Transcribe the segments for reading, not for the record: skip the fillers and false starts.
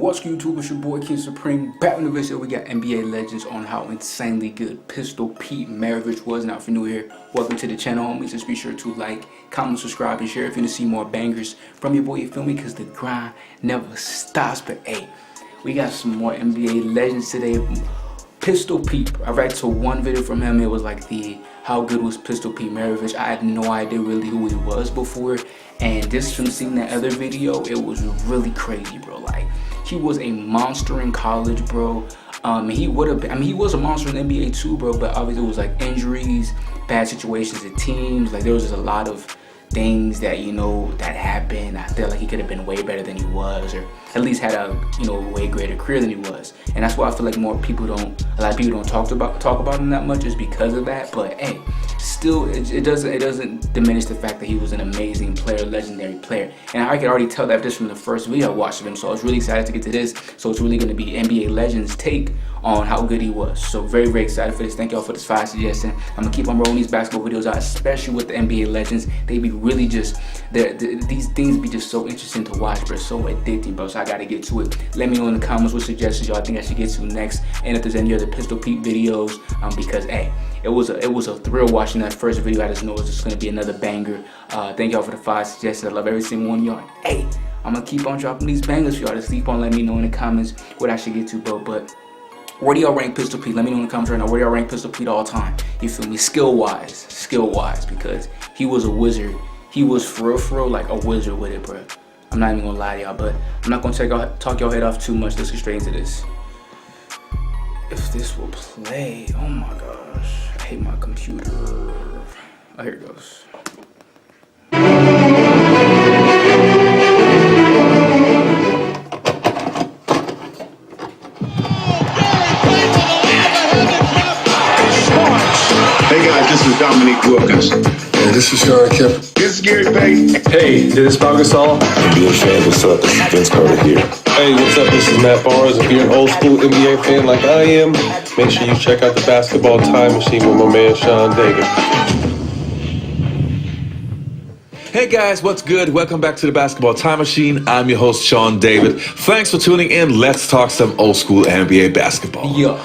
What's good, YouTube? It's your boy KingSupreme. Back in the video, we got NBA legends on how insanely good Pistol Pete Maravich was. Now, if you're new here, welcome to the channel, homies. Just be sure to like, comment, subscribe, and share if you want to see more bangers from your boy. You feel me? Because the grind never stops. But hey, we got some more NBA legends today. Pistol Pete. I read to one video from him. It was like how good was Pistol Pete Maravich. I had no idea really who he was before, and this from seeing that other video, it was really crazy, bro. Like, he was a monster in college, bro. He would have been, I mean, he was a monster in the NBA too, bro, but obviously it was like injuries, bad situations at teams. Like, there was just a lot of things that, you know, that happened. I feel like he could have been way better than he was, or at least had a, you know, way greater career than he was. And that's why I feel like a lot of people don't talk about him that much, is because of that. But hey, still, it doesn't diminish the fact that he was an amazing player, legendary player. And I could already tell that just from the first video I watched of him. So I was really excited to get to this. So it's really going to be NBA Legends' take on how good he was. So very, very excited for this. Thank y'all for this fire suggestion. I'm gonna keep on rolling these basketball videos out, especially with the NBA Legends. They be really just, these things be just so interesting to watch, bro. So addicting, bro. So I gotta get to it. Let me know in the comments what suggestions y'all think I should get to next, and if there's any other Pistol Pete videos, because hey, it was a thrill watching that first video. I just know it's just gonna be another banger. Thank y'all for the fire suggestions. I love every single one of y'all. Hey, I'm gonna keep on dropping these bangers for y'all. Just keep on letting me know in the comments what I should get to, bro. But where do y'all rank Pistol Pete? Let me know in the comments right now. Where do y'all rank Pistol Pete all time? You feel me? Skill wise, because he was a wizard. He was for real, like a wizard with it, bro. I'm not even gonna lie to y'all, but I'm not gonna talk y'all head off too much. Let's get straight into this. If this will play, oh my gosh, I hate my computer. Oh, here it goes. Hey guys, this is Dominique Wilkins. Hey, this is Sean Kemp. This is Gary Payton. Hey, this is Pau Gasol. NBA fan, what's up? This is Vince Carter here. Hey, what's up? This is Matt Barnes. If you're an old school NBA fan like I am, make sure you check out the Basketball Time Machine with my man Sean David. Hey guys, what's good? Welcome back to the Basketball Time Machine. I'm your host, Sean David. Thanks for tuning in. Let's talk some old school NBA basketball. Yeah.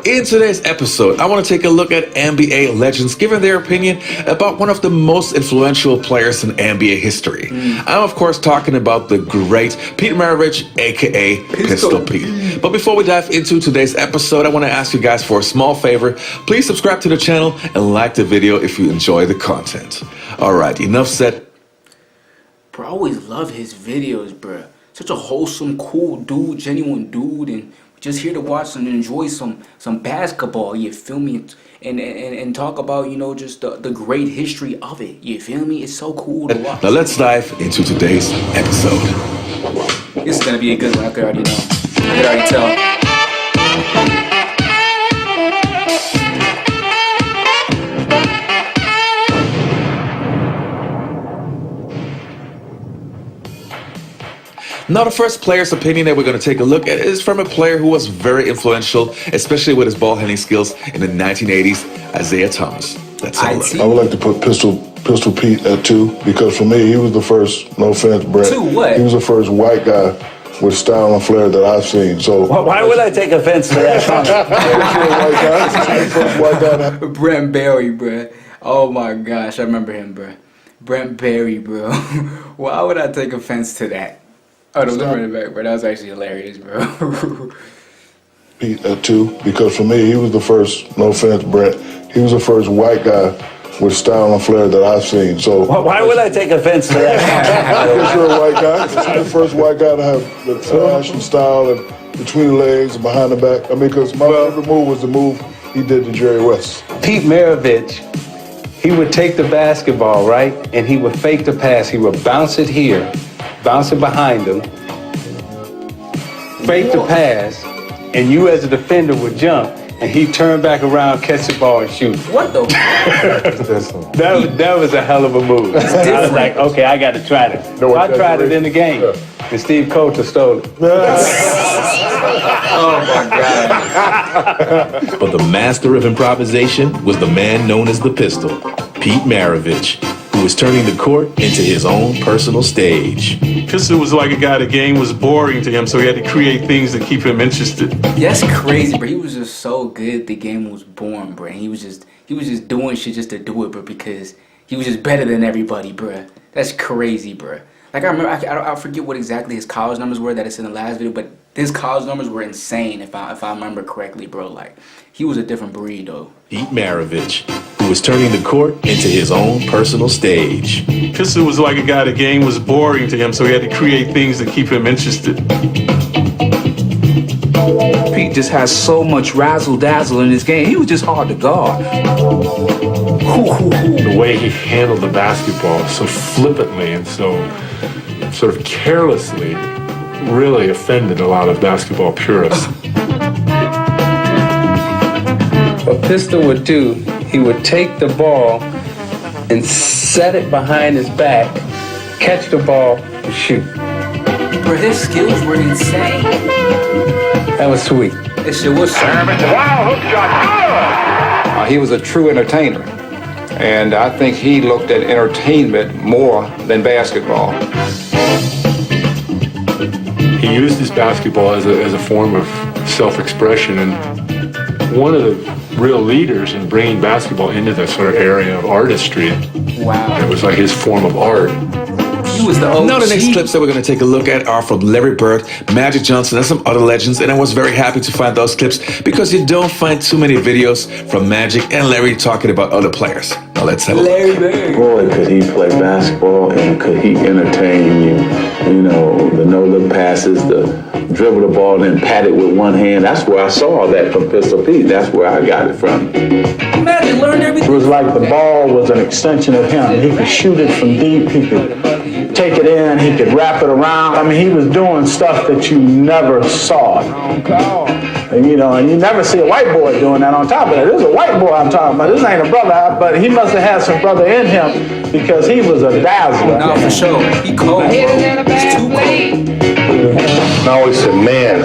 In today's episode, I want to take a look at NBA legends giving their opinion about one of the most influential players in NBA history. I'm, of course, talking about the great Pete Maravich, aka Pistol Pete. But before we dive into today's episode, I want to ask you guys for a small favor. Please subscribe to the channel and like the video if you enjoy the content. All right, enough said. Bro, I always love his videos, bro. Such a wholesome, cool dude, genuine dude, and just here to watch and enjoy some basketball, you feel me? And talk about, you know, just the great history of it, you feel me? It's so cool to watch. Now let's dive into today's episode. This is gonna be a good one, I could already know. I could already tell. Now, the first player's opinion that we're going to take a look at is from a player who was very influential, especially with his ball handling skills in the 1980s, Isaiah Thomas. Let's have a look. I would like to put Pistol Pete at 2, because for me, he was the first, no offense, Brett. 2 what? He was the first white guy with style and flair that I've seen. So why would I take offense to that? Brent Barry, bro. Oh my gosh, I remember him, bro. Brent Barry, bro. Why would I take offense to that? Oh, no, don't bring it back, bro. That was actually hilarious, bro. Pete at 2, because for me, he was the first, no offense, Brett. He was the first white guy with style and flair that I've seen. So why would I take offense to that? Because you're a white guy. You're the first white guy to have the flash and style and between the legs and behind the back. I mean, because my favorite move was the move he did to Jerry West. Pete Maravich, he would take the basketball, right? And he would fake the pass. He would bounce it here, bounce it behind him, fake the pass, and you as a defender would jump, and he'd turn back around, catch the ball, and shoot. What the? that was a hell of a move. I was like, okay, I got to try this. So I tried it in the game, and Steve Coulter stole it. Oh my God. But the master of improvisation was the man known as the Pistol, Pete Maravich, who who was turning the court into his own personal stage. Pistol was like a guy, the game was boring to him, so he had to create things to keep him interested. That's crazy, bro. He was just so good. The game was boring, bro. He was just doing shit just to do it, bro, because he was just better than everybody, bro. That's crazy, bro. Like, I remember, I forget what exactly his college numbers were that it's in the last video, but his college numbers were insane, if I remember correctly, bro. Like, he was a different breed, though. Pete Maravich, who was turning the court into his own personal stage. Pistol was like a guy, the game was boring to him, so he had to create things to keep him interested. Pete just has so much razzle-dazzle in his game. He was just hard to guard. The way he handled the basketball so flippantly and so sort of carelessly really offended a lot of basketball purists. What Pistol would do, he would take the ball and set it behind his back, catch the ball, and shoot. Bro, his skills were insane. That was sweet. This shit was He was a true entertainer. And I think he looked at entertainment more than basketball. He used his basketball as a form of self-expression, and one of the real leaders in bringing basketball into that sort of area of artistry. Wow. It was like his form of art. He was the OG. Now the next clips that we're going to take a look at are from Larry Bird, Magic Johnson, and some other legends, and I was very happy to find those clips because you don't find too many videos from Magic and Larry talking about other players. Now let's have a look. Larry Bird. Boy, could he play basketball and could he entertain you. You know, the no-look passes, the dribble the ball and then pat it with one hand. That's where I saw that from Pistol Pete. That's where I got it from. Magic learned everything. It was like the ball was an extension of him. He could shoot it from deep. He could take it in. He could wrap it around. I mean, he was doing stuff that you never saw. And, you know, and you never see a white boy doing that on top of it. This is a white boy I'm talking about. This ain't a brother, but he must have had some brother in him because he was a dazzler. No, for sure. He cold, bro. He's too cold. I always said, man,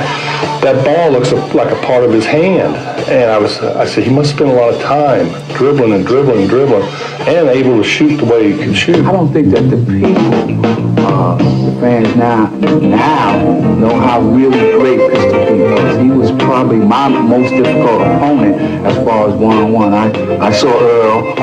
that ball looks like a part of his hand. And I said, he must spend a lot of time dribbling and able to shoot the way he can shoot. I don't think that the people, the fans now know how really great Pistol Pete was. He was probably my most difficult opponent as far as one-on-one. I saw Earl,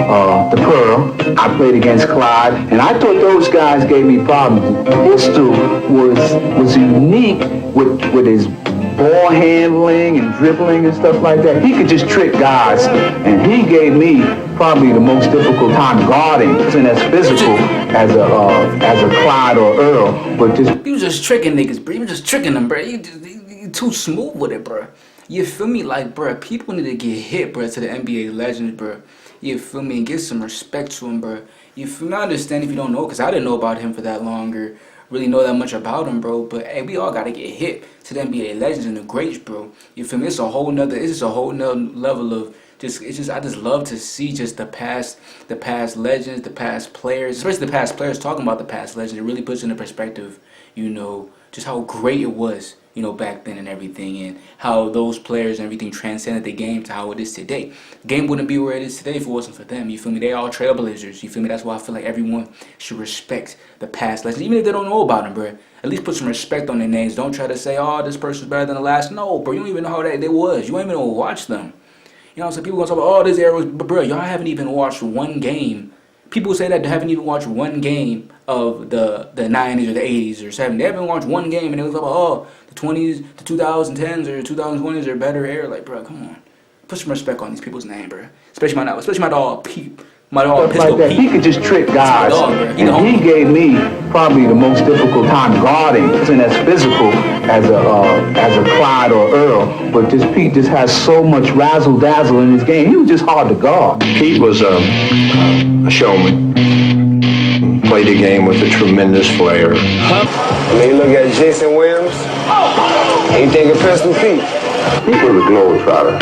the Pearl. I played against Clyde, and I thought those guys gave me problems. Pistol was unique with his ball handling and dribbling and stuff like that. He could just trick guys, and he gave me probably the most difficult time guarding. He wasn't as physical as a Clyde or Earl, but just He was just tricking niggas, bro. He was just tricking them, bro. He too smooth with it, bro. You feel me? Like, bro, people need to get hit, bro, to the NBA legends, bro. You feel me? And get some respect to him, bro. You feel me? I understand if you don't know, because I didn't know about him for that long or really know that much about him, bro. But hey, we all gotta get hit to the NBA legends and the greats, bro. You feel me? It's just a whole nother level of I just love to see just the past legends, the past players, especially the past players talking about the past legends. It really puts into perspective, you know, just how great it was, you know, back then and everything, and how those players and everything transcended the game to how it is today. The game wouldn't be where it is today if it wasn't for them. You feel me? They all trailblazers. You feel me? That's why I feel like everyone should respect the past legends, even if they don't know about them, bro. At least put some respect on their names. Don't try to say, oh, this person's better than the last. No, bro, you don't even know how they was. You ain't even know watch them. You know what I'm saying? People gonna talk about, oh, this era was, but bro, y'all haven't even watched one game. People say that they haven't even watched one game of the 90s or the 80s or 70s. They haven't watched one game, and they was like, oh, the 20s, the 2010s or 2020s are better era. Like, bro, come on. Put some respect on these people's name, bro. Especially my dog Pete. My dog Pistol like Pete. He could just trick guys. Dog, And he gave me probably the most difficult time guarding. He wasn't as physical as a Clyde or Earl, but Pete just has so much razzle-dazzle in his game. He was just hard to guard. Pete was a showman. Played the game with a tremendous flair. I mean, you look at Jason Williams, and you think of Pistol Pete. He was a globetrotter.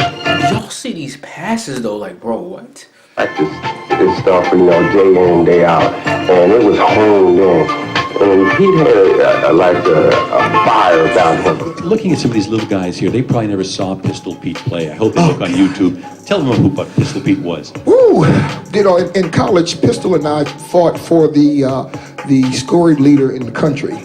Y'all see these passes though, like, bro, what? Practice this stuff, you know, day in and day out. And it was honed in. And he had a fire about him. Looking at some of these little guys here, they probably never saw Pistol Pete play. I hope they look on YouTube. Tell them who Pistol Pete was. Ooh, you know, in college, Pistol and I fought for the scoring leader in the country.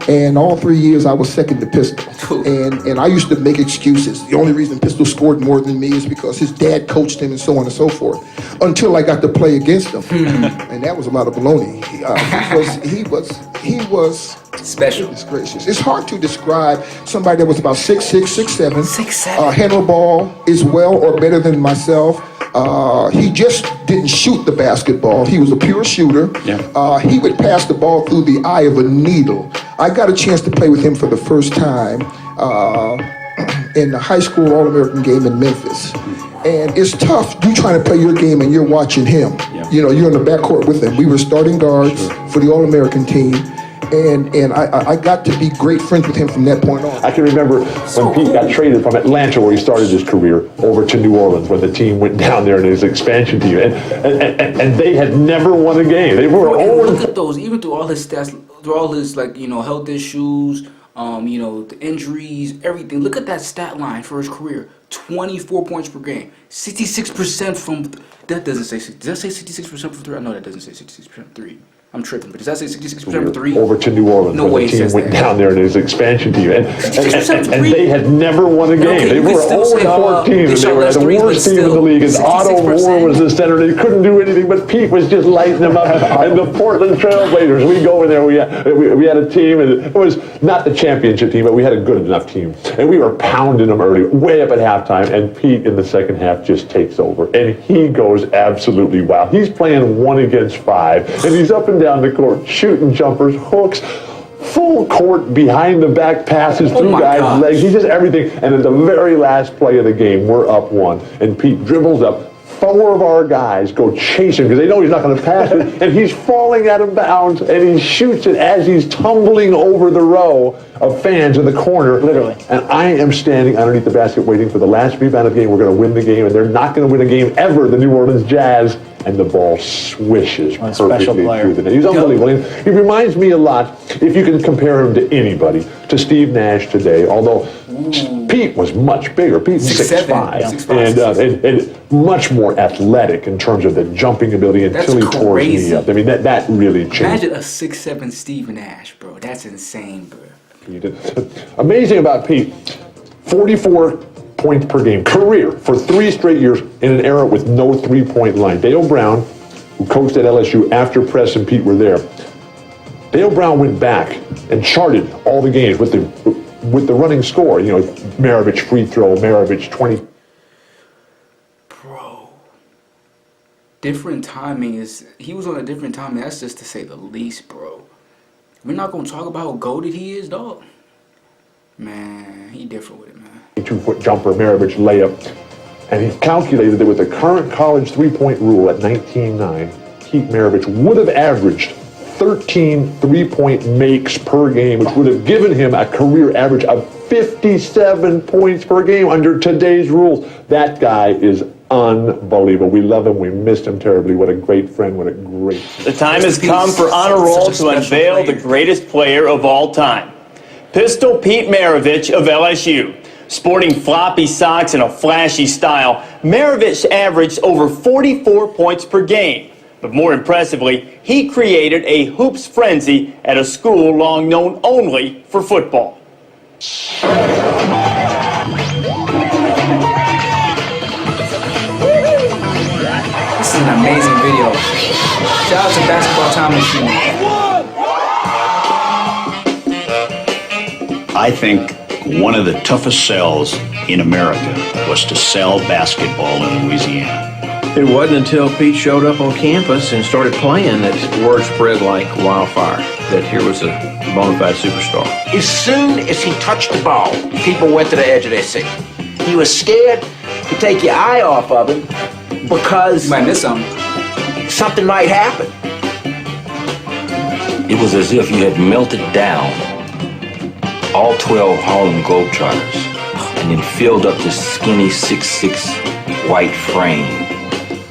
And all 3 years I was second to Pistol. And I used to make excuses. The only reason Pistol scored more than me is because his dad coached him and so on and so forth. Until I got to play against him. And that was a lot of baloney. He was special. Goodness gracious. It's hard to describe somebody that was about 6'6", 6'7". 6'7". Handle the ball as well or better than myself. He just didn't shoot the basketball. He was a pure shooter. Yeah. He would pass the ball through the eye of a needle. I got a chance to play with him for the first time in the high school All-American game in Memphis. And it's tough, you trying to play your game and you're watching him. Yeah. You know, you're in the backcourt with him. We were starting guards for the All-American team. And I got to be great friends with him from that point on. I can remember when Pete got traded from Atlanta, where he started his career, over to New Orleans when the team went down there in his expansion team, and they had never won a game. They were look at those, even through all his stats, through all his health issues, the injuries, everything. Look at that stat line for his career: 24 points per game, 66% from. That doesn't say. Does that say 66% from three? I know that doesn't say 66% from three. I'm tripping, but does that say 66% for three? Over to New Orleans when the team went down there in his expansion team. And they had never won a game. Okay, they were 0-14, and they were the worst team in the league. And Otto Moore was the center. They couldn't do anything, but Pete was just lighting them up. And the Portland Trailblazers, we go in there, we had a team, and it was not the championship team, but we had a good enough team. And we were pounding them early, way up at halftime, and Pete in the second half just takes over. And he goes absolutely wild. He's playing 1 against 5, and he's up and down the court, shooting jumpers, hooks, full court behind the back passes through guys' legs. He does everything. And at the very last play of the game, we're up 1, and Pete dribbles up. 4 of our guys go chase him because they know he's not going to pass it, and he's falling out of bounds, and he shoots it as he's tumbling over the row of fans in the corner. Literally. And I am standing underneath the basket waiting for the last rebound of the game. We're going to win the game, and they're not going to win a game ever, the New Orleans Jazz. And the ball swishes perfectly through the net. He's unbelievable. And he reminds me a lot, if you can compare him to anybody, to Steve Nash today, although Pete was much bigger. Pete was 6'5", and much more athletic in terms of the jumping ability until he tore his knee up. I mean, that really changed. Imagine a 6'7" Steve Nash, bro. That's insane, bro. Amazing about Pete, 44 points per game, career, for 3 straight years in an era with no three-point line. Dale Brown, who coached at LSU after Press and Pete were there, Dale Brown went back and charted all the games with the running score. You know, Maravich free throw, Maravich 20. Bro, different timing is. He was on a different timing. That's just to say the least, bro. We're not gonna talk about how goated he is, dog. Man, he different with it, man. 2-foot jumper, Maravich layup. And he calculated that with the current college three-point rule at 19.9, Pete Maravich would have averaged 13 three-point makes per game, which would have given him a career average of 57 points per game under today's rules. That guy is unbelievable. We love him. We missed him terribly. What a great friend. What a great... The time has come for Honor Roll to unveil the greatest player of all time. Pistol Pete Maravich of LSU. Sporting floppy socks and a flashy style, Maravich averaged over 44 points per game. But more impressively, he created a hoops frenzy at a school long known only for football. This is an amazing video. Shout out to Basketball Time Machine. I think one of the toughest sells in America was to sell basketball in Louisiana. It wasn't until Pete showed up on campus and started playing that word spread like wildfire that here was a bona fide superstar. As soon as he touched the ball, people went to the edge of their seat. He was scared to take your eye off of him because you might miss something might happen. It was as if you had melted down all 12 Harlem Globetrotters and then filled up this skinny 6'6" white frame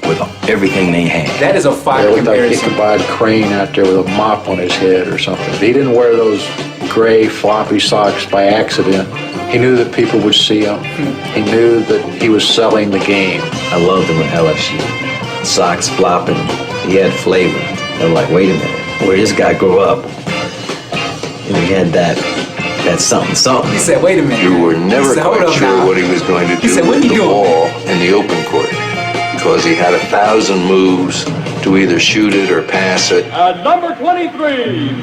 with everything they had. That is a fire It looked like he comparison. could buy a crane out there with a mop on his head or something. He didn't wear those gray floppy socks by accident. He knew that people would see him. He knew that he was selling the game. I loved him at LSU. Socks flopping. He had flavor. I'm like, wait a minute, where this guy grew up? And he had that something. He said, wait a minute. You were never He said, hold quite up sure now. what he was going to He do said, what with you the doing? ball in the open court, because he had 1,000 moves to either shoot it or pass it. Number 23,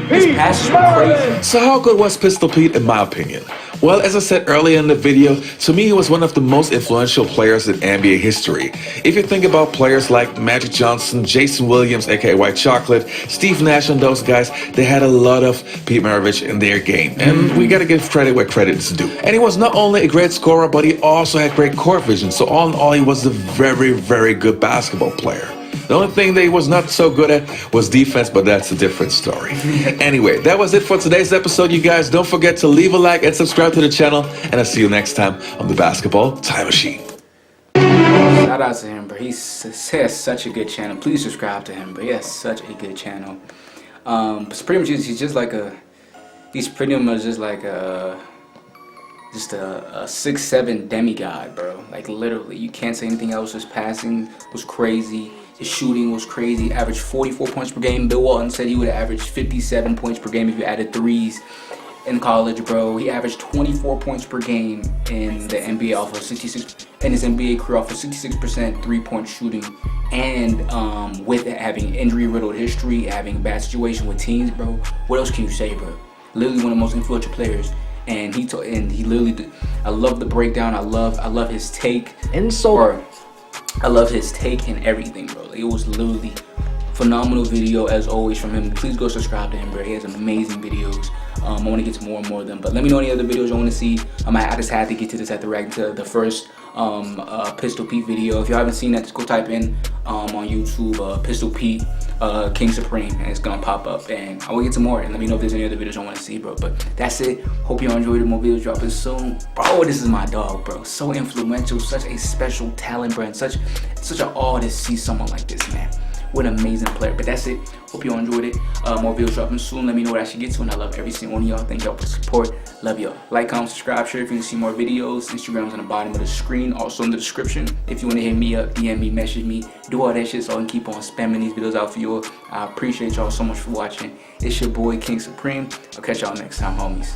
Pete Maravich. So how good was Pistol Pete in my opinion? Well, as I said earlier in the video, to me he was one of the most influential players in NBA history. If you think about players like Magic Johnson, Jason Williams, aka White Chocolate, Steve Nash and those guys, they had a lot of Pete Maravich in their game. And we gotta give credit where credit is due. And he was not only a great scorer, but he also had great court vision. So all in all, he was a very, very good basketball player. The only thing that he was not so good at was defense, but that's a different story. Anyway, that was it for today's episode, you guys. Don't forget to leave a like and subscribe to the channel, and I'll see you next time on the Basketball Time Machine. Shout out to him, bro. He has such a good channel. Please subscribe to him, bro. He has such a good channel. It's pretty much he's pretty much just like a 6'7" demigod, bro. Like literally, you can't say anything else. His passing was crazy. His shooting was crazy. Averaged 44 points per game. Bill Walton said he would average 57 points per game if you added threes in college, bro. He averaged 24 points per game in the NBA off of 66, in his NBA career off of 66% three-point shooting, and with having injury-riddled history, having a bad situation with teams, bro. What else can you say, bro? Literally one of the most influential players. And he literally did. I love the breakdown. I love his take. And so I love his take and everything, bro. Like, it was literally phenomenal video as always from him. Please go subscribe to him, bro. He has amazing videos. I want to get to more and more of them. But let me know any other videos you want to see. I just had to get to this after reacting to the first Pistol Pete video. If you haven't seen that, just go type in on YouTube Pistol Pete KingSupreme, and it's gonna pop up. And I will get to more. And let me know if there's any other videos I want to see, bro. But that's it. Hope you all enjoyed it. More videos dropping soon, bro. This is my dog, bro. So influential, such a special talent, bro. And such an awe to see someone like this, man. What an amazing player. But that's it. Hope you all enjoyed it. More videos dropping soon. Let me know what I should get to, and I love every single one of y'all. Thank y'all for support. Love y'all. Like, comment, subscribe, share if you want to see more videos. Instagram's on the bottom of the screen, also in the description. If you want to hit me up, DM me, message me, do all that shit so I can keep on spamming these videos out for you. I appreciate y'all so much for watching. It's your boy KingSupreme. I'll catch y'all next time, homies.